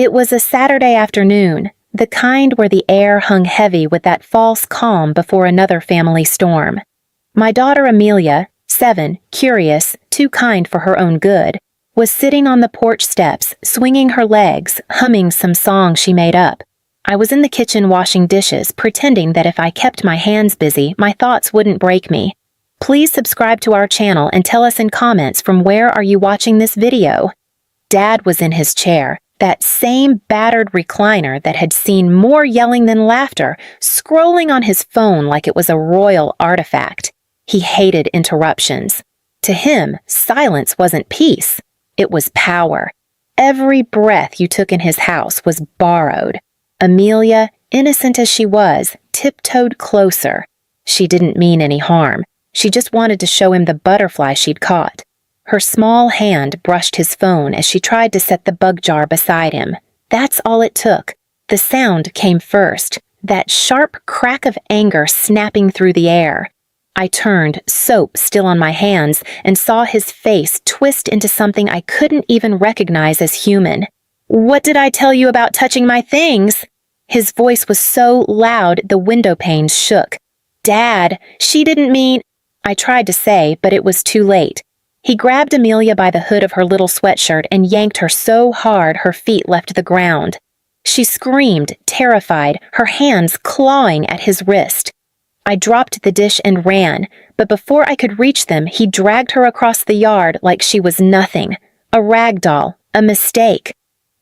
It was a Saturday afternoon, the kind where the air hung heavy with that false calm before another family storm. My daughter Amelia, 7, curious, too kind for her own good, was sitting on the porch steps, swinging her legs, humming some song she made up. I was in the kitchen washing dishes, pretending that if I kept my hands busy, my thoughts wouldn't break me. Please subscribe to our channel and tell us in comments from where are you watching this video. Dad was in his chair, that same battered recliner that had seen more yelling than laughter, scrolling on his phone like it was a royal artifact. He hated interruptions. To him, silence wasn't peace. It was power. Every breath you took in his house was borrowed. Amelia, innocent as she was, tiptoed closer. She didn't mean any harm. She just wanted to show him the butterfly she'd caught. Her small hand brushed his phone as she tried to set the bug jar beside him. That's all it took. The sound came first, that sharp crack of anger snapping through the air. I turned, soap still on my hands, and saw his face twist into something I couldn't even recognize as human. "What did I tell you about touching my things?" His voice was so loud the window panes shook. "Dad, she didn't mean—" I tried to say, but it was too late. He grabbed Amelia by the hood of her little sweatshirt and yanked her so hard her feet left the ground. She screamed, terrified, her hands clawing at his wrist. I dropped the dish and ran, but before I could reach them, he dragged her across the yard like she was nothing. A rag doll, a mistake.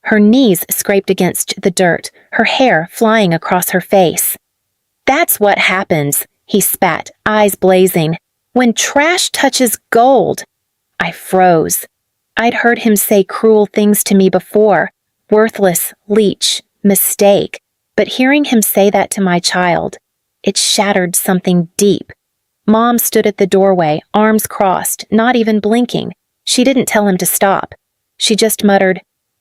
Her knees scraped against the dirt, her hair flying across her face. "That's what happens," he spat, eyes blazing, "when trash touches gold." I froze. I'd heard him say cruel things to me before. Worthless, leech, mistake. But hearing him say that to my child, it shattered something deep. Mom stood at the doorway, arms crossed, not even blinking. She didn't tell him to stop. She just muttered,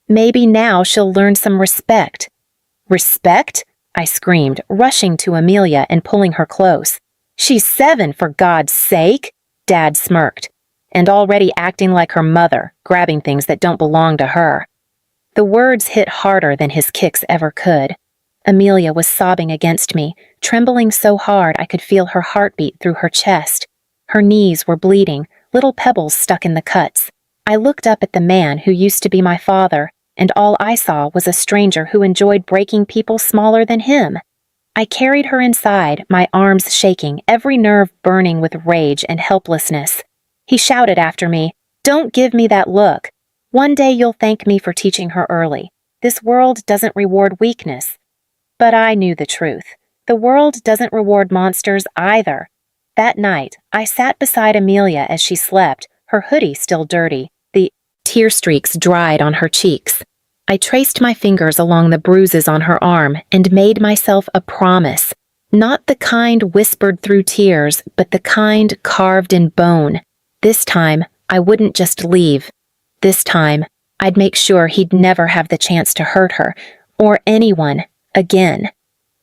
"Maybe now she'll learn some respect." "Respect?" I screamed, rushing to Amelia and pulling her close. "She's 7, for God's sake!" Dad smirked. "And already acting like her mother, grabbing things that don't belong to her." The words hit harder than his kicks ever could. Amelia was sobbing against me, trembling so hard I could feel her heartbeat through her chest. Her knees were bleeding, little pebbles stuck in the cuts. I looked up at the man who used to be my father, and all I saw was a stranger who enjoyed breaking people smaller than him. I carried her inside, my arms shaking, every nerve burning with rage and helplessness. He shouted after me, "Don't give me that look. One day you'll thank me for teaching her early. This world doesn't reward weakness." But I knew the truth. The world doesn't reward monsters either. That night, I sat beside Amelia as she slept, her hoodie still dirty, the tear streaks dried on her cheeks. I traced my fingers along the bruises on her arm and made myself a promise. Not the kind whispered through tears, but the kind carved in bone. This time, I wouldn't just leave. This time, I'd make sure he'd never have the chance to hurt her, or anyone, again.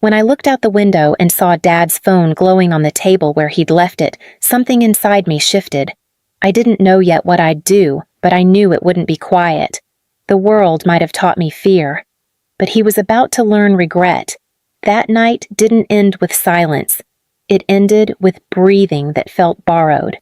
When I looked out the window and saw Dad's phone glowing on the table where he'd left it, something inside me shifted. I didn't know yet what I'd do, but I knew it wouldn't be quiet. The world might have taught me fear, but he was about to learn regret. That night didn't end with silence. It ended with breathing that felt borrowed.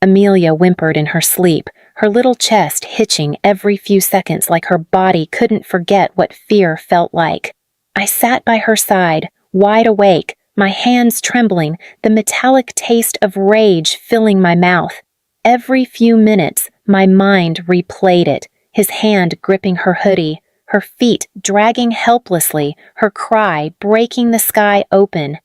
Amelia whimpered in her sleep, her little chest hitching every few seconds like her body couldn't forget what fear felt like. I sat by her side, wide awake, my hands trembling, the metallic taste of rage filling my mouth. Every few minutes, my mind replayed it, his hand gripping her hoodie, her feet dragging helplessly, her cry breaking the sky open.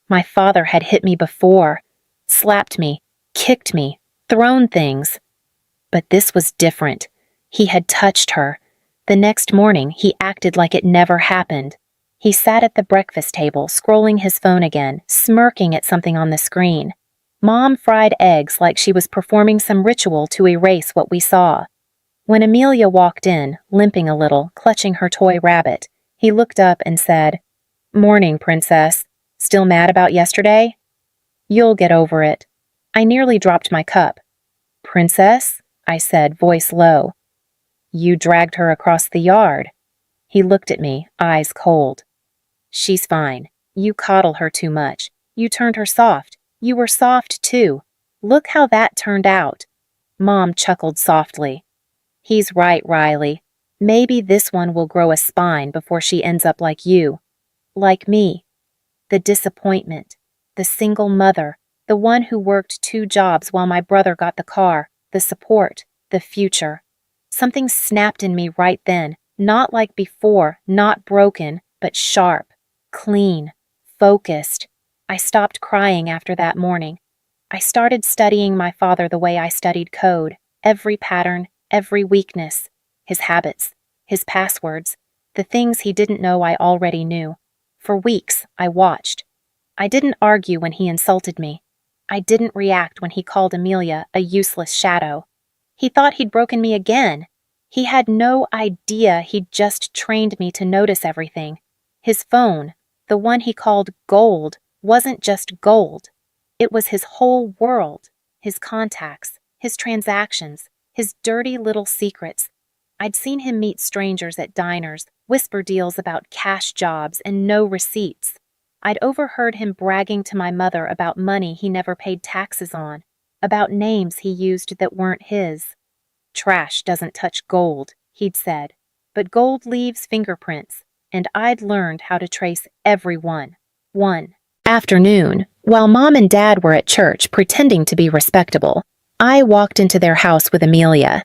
My father had hit me before, slapped me, kicked me, thrown things. But this was different. He had touched her. The next morning, he acted like it never happened. He sat at the breakfast table, scrolling his phone again, smirking at something on the screen. Mom fried eggs like she was performing some ritual to erase what we saw. When Amelia walked in, limping a little, clutching her toy rabbit, he looked up and said, "Morning, Princess. Still mad about yesterday?" "You'll get over it." I nearly dropped my cup. "Princess?" I said, voice low. "You dragged her across the yard." He looked at me, eyes cold. She's fine. You coddle her too much. You turned her soft. You were soft too. Look how that turned out. Mom chuckled softly. He's right, Riley. Maybe this one will grow a spine before she ends up like you. Like me. The disappointment. The single mother. The one who worked 2 jobs while my brother got the car. The support. The future. Something snapped in me right then. Not like before, not broken, but sharp. Clean. Focused. I stopped crying after that morning. I started studying my father the way I studied code. Every pattern, every weakness. His habits. His passwords. The things he didn't know I already knew. For weeks, I watched. I didn't argue when he insulted me. I didn't react when he called Amelia a useless shadow. He thought he'd broken me again. He had no idea he'd just trained me to notice everything. His phone, the one he called gold, wasn't just gold. It was his whole world, his contacts, his transactions, his dirty little secrets. I'd seen him meet strangers at diners, whisper deals about cash jobs and no receipts. I'd overheard him bragging to my mother about money he never paid taxes on, about names he used that weren't his. Trash doesn't touch gold, he'd said, but gold leaves fingerprints, and I'd learned how to trace every one. Afternoon, while Mom and Dad were at church pretending to be respectable, I walked into their house with Amelia.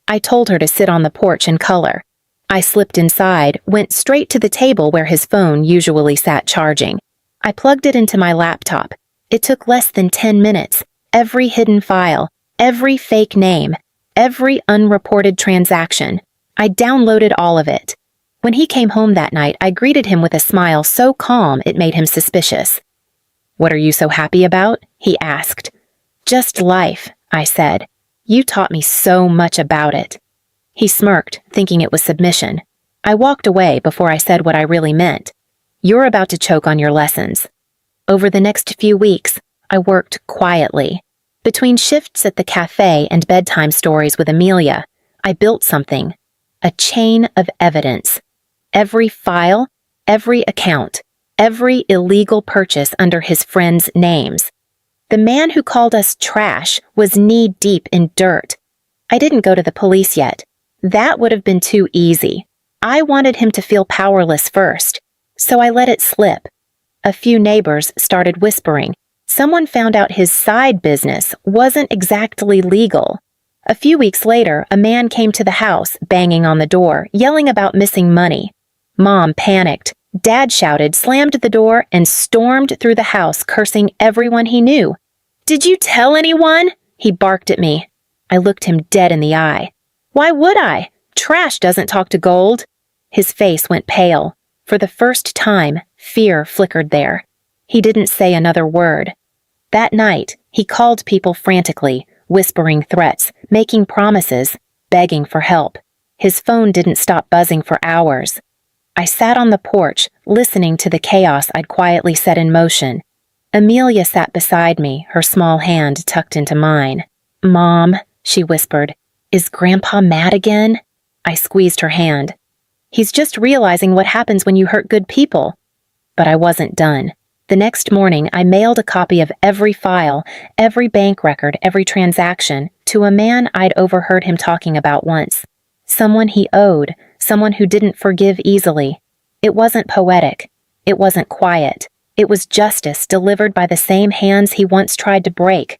I told her to sit on the porch and color. I slipped inside, went straight to the table where his phone usually sat charging. I plugged it into my laptop. It took less than 10 minutes. Every hidden file, every fake name, every unreported transaction. I downloaded all of it. When he came home that night, I greeted him with a smile so calm it made him suspicious. "What are you so happy about?" he asked. "Just life," I said. "You taught me so much about it." He smirked, thinking it was submission. I walked away before I said what I really meant. "You're about to choke on your lessons." Over the next few weeks, I worked quietly. Between shifts at the cafe and bedtime stories with Amelia, I built something. A chain of evidence. Every file, every account, every illegal purchase under his friends' names. The man who called us trash was knee-deep in dirt. I didn't go to the police yet. That would have been too easy. I wanted him to feel powerless first, so I let it slip. A few neighbors started whispering. Someone found out his side business wasn't exactly legal. A few weeks later, a man came to the house, banging on the door, yelling about missing money. Mom panicked. Dad shouted, slammed the door, and stormed through the house, cursing everyone he knew. "Did you tell anyone?" He barked at me. I looked him dead in the eye. "Why would I? Trash doesn't talk to gold." His face went pale. For the first time, fear flickered there. He didn't say another word. That night, he called people frantically, whispering threats, making promises, begging for help. His phone didn't stop buzzing for hours. I sat on the porch, listening to the chaos I'd quietly set in motion. Amelia sat beside me, her small hand tucked into mine. "Mom," she whispered, "is Grandpa mad again?" I squeezed her hand. "He's just realizing what happens when you hurt good people." But I wasn't done. The next morning, I mailed a copy of every file, every bank record, every transaction, to a man I'd overheard him talking about once. Someone he owed, someone who didn't forgive easily. It wasn't poetic. It wasn't quiet. It was justice delivered by the same hands he once tried to break.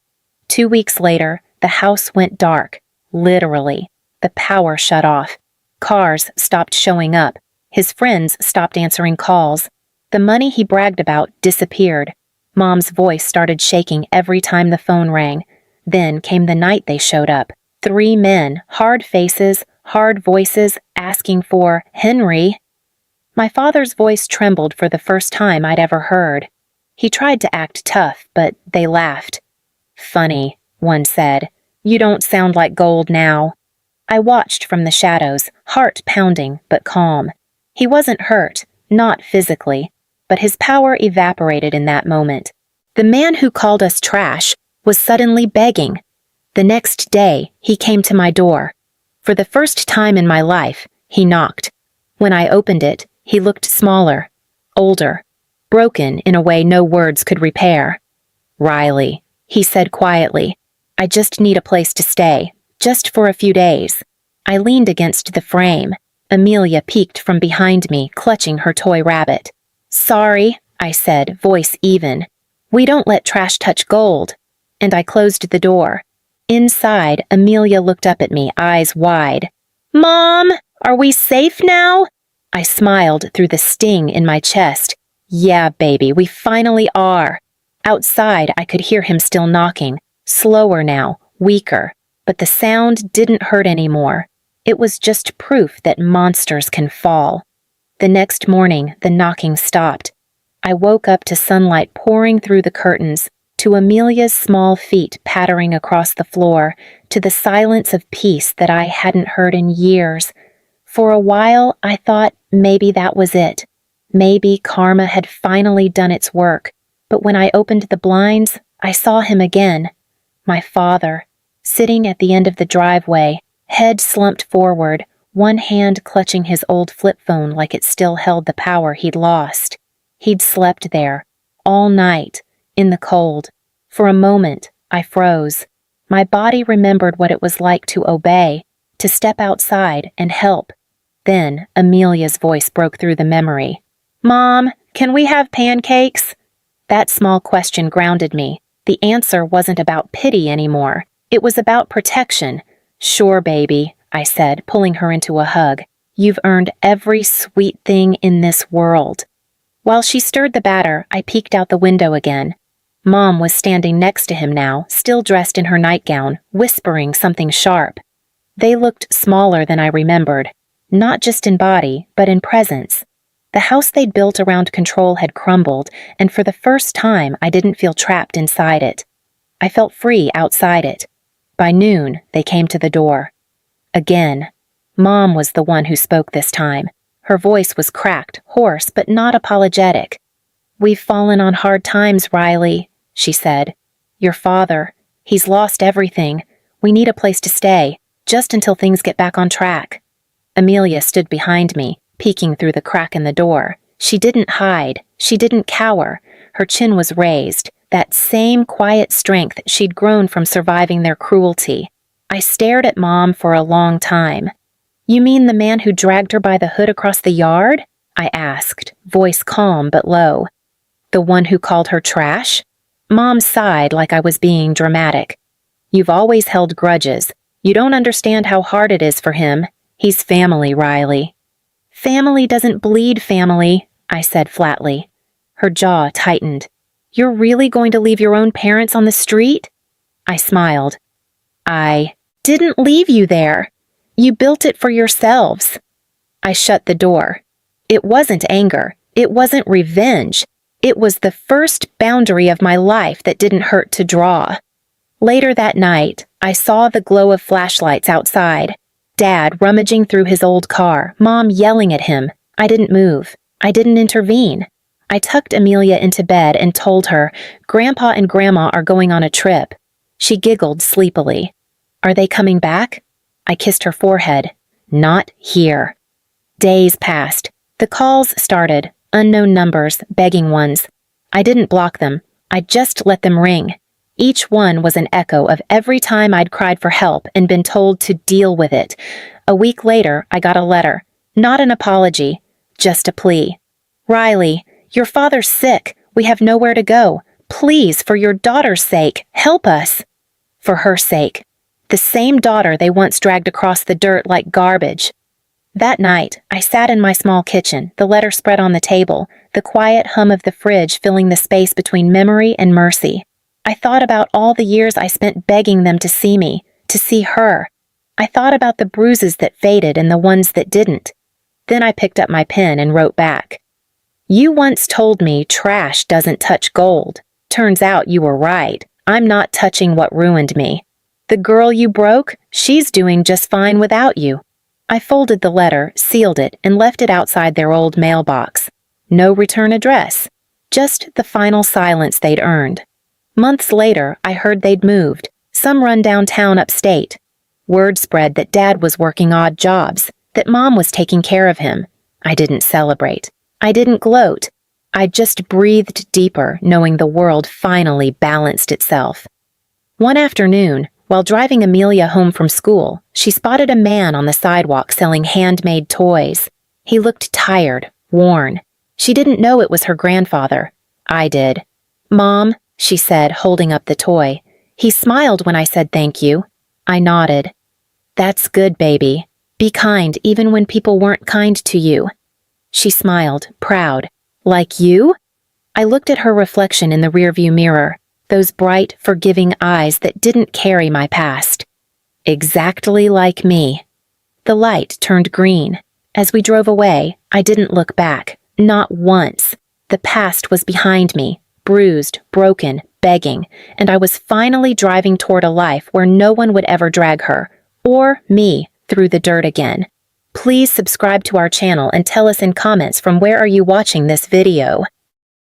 2 weeks later, the house went dark. Literally. The power shut off. Cars stopped showing up. His friends stopped answering calls. The money he bragged about disappeared. Mom's voice started shaking every time the phone rang. Then came the night they showed up. 3 men, hard faces, hard voices, asking for Henry. My father's voice trembled for the first time I'd ever heard. He tried to act tough, but they laughed. "Funny," one said. "You don't sound like gold now." I watched from the shadows, heart pounding but calm. He wasn't hurt, not physically, but his power evaporated in that moment. The man who called us trash was suddenly begging. The next day, he came to my door. For the first time in my life, he knocked. When I opened it, he looked smaller, older, broken in a way no words could repair. "Riley," he said quietly, "I just need a place to stay, just for a few days." I leaned against the frame. Amelia peeked from behind me, clutching her toy rabbit. "Sorry," I said, voice even. "We don't let trash touch gold." And I closed the door. Inside, Amelia looked up at me, eyes wide. "Mom, are we safe now?" I smiled through the sting in my chest. "Yeah, baby, we finally are." Outside, I could hear him still knocking, slower now, weaker, but the sound didn't hurt anymore. It was just proof that monsters can fall. The next morning, the knocking stopped. I woke up to sunlight pouring through the curtains, to Amelia's small feet pattering across the floor, to the silence of peace that I hadn't heard in years. For a while, I thought maybe that was it. Maybe karma had finally done its work. But when I opened the blinds, I saw him again. My father, sitting at the end of the driveway, head slumped forward, one hand clutching his old flip phone like it still held the power he'd lost. He'd slept there, all night, in the cold. For a moment, I froze. My body remembered what it was like to obey, to step outside and help. Then Amelia's voice broke through the memory. "Mom, can we have pancakes?" That small question grounded me. The answer wasn't about pity anymore. It was about protection. "Sure, baby," I said, pulling her into a hug. "You've earned every sweet thing in this world." While she stirred the batter, I peeked out the window again. Mom was standing next to him now, still dressed in her nightgown, whispering something sharp. They looked smaller than I remembered, not just in body, but in presence. The house they'd built around control had crumbled, and for the first time I didn't feel trapped inside it. I felt free outside it. By noon, they came to the door. Again. Mom was the one who spoke this time. Her voice was cracked, hoarse, but not apologetic. "We've fallen on hard times, Riley," she said. "Your father, he's lost everything. We need a place to stay, just until things get back on track." Amelia stood behind me, peeking through the crack in the door. She didn't hide. She didn't cower. Her chin was raised, that same quiet strength she'd grown from surviving their cruelty. I stared at Mom for a long time. "You mean the man who dragged her by the hood across the yard?" I asked, voice calm but low. "The one who called her trash?" Mom sighed like I was being dramatic. "You've always held grudges. You don't understand how hard it is for him. He's family, Riley." "Family doesn't bleed family," I said flatly. Her jaw tightened. "You're really going to leave your own parents on the street?" I smiled. "I didn't leave you there. You built it for yourselves." I shut the door. It wasn't anger. It wasn't revenge. It was the first boundary of my life that didn't hurt to draw. Later that night, I saw the glow of flashlights outside. Dad rummaging through his old car, Mom yelling at him. I didn't move. I didn't intervene. I tucked Amelia into bed and told her, "Grandpa and Grandma are going on a trip." She giggled sleepily. "Are they coming back?" I kissed her forehead. "Not here." Days passed. The calls started, unknown numbers, begging ones. I didn't block them. I just let them ring. Each one was an echo of every time I'd cried for help and been told to deal with it. A week later, I got a letter. Not an apology, just a plea. "Riley, your father's sick. We have nowhere to go. Please, for your daughter's sake, help us." For her sake. The same daughter they once dragged across the dirt like garbage. That night, I sat in my small kitchen, the letter spread on the table, the quiet hum of the fridge filling the space between memory and mercy. I thought about all the years I spent begging them to see me, to see her. I thought about the bruises that faded and the ones that didn't. Then I picked up my pen and wrote back. "You once told me trash doesn't touch gold. Turns out you were right. I'm not touching what ruined me. The girl you broke, she's doing just fine without you." I folded the letter, sealed it, and left it outside their old mailbox. No return address. Just the final silence they'd earned. Months later, I heard they'd moved, some rundown town upstate. Word spread that Dad was working odd jobs, that Mom was taking care of him. I didn't celebrate. I didn't gloat. I just breathed deeper, knowing the world finally balanced itself. One afternoon, while driving Amelia home from school, she spotted a man on the sidewalk selling handmade toys. He looked tired, worn. She didn't know it was her grandfather. I did. "Mom," she said, holding up the toy. He smiled when I said thank you. I nodded. "That's good, baby. Be kind even when people weren't kind to you." She smiled, proud. "Like you?" I looked at her reflection in the rearview mirror, those bright, forgiving eyes that didn't carry my past. Exactly like me. The light turned green. As we drove away, I didn't look back, not once. The past was behind me, bruised, broken, begging, and I was finally driving toward a life where no one would ever drag her, or me, through the dirt again. Please subscribe to our channel and tell us in comments from where are you watching this video.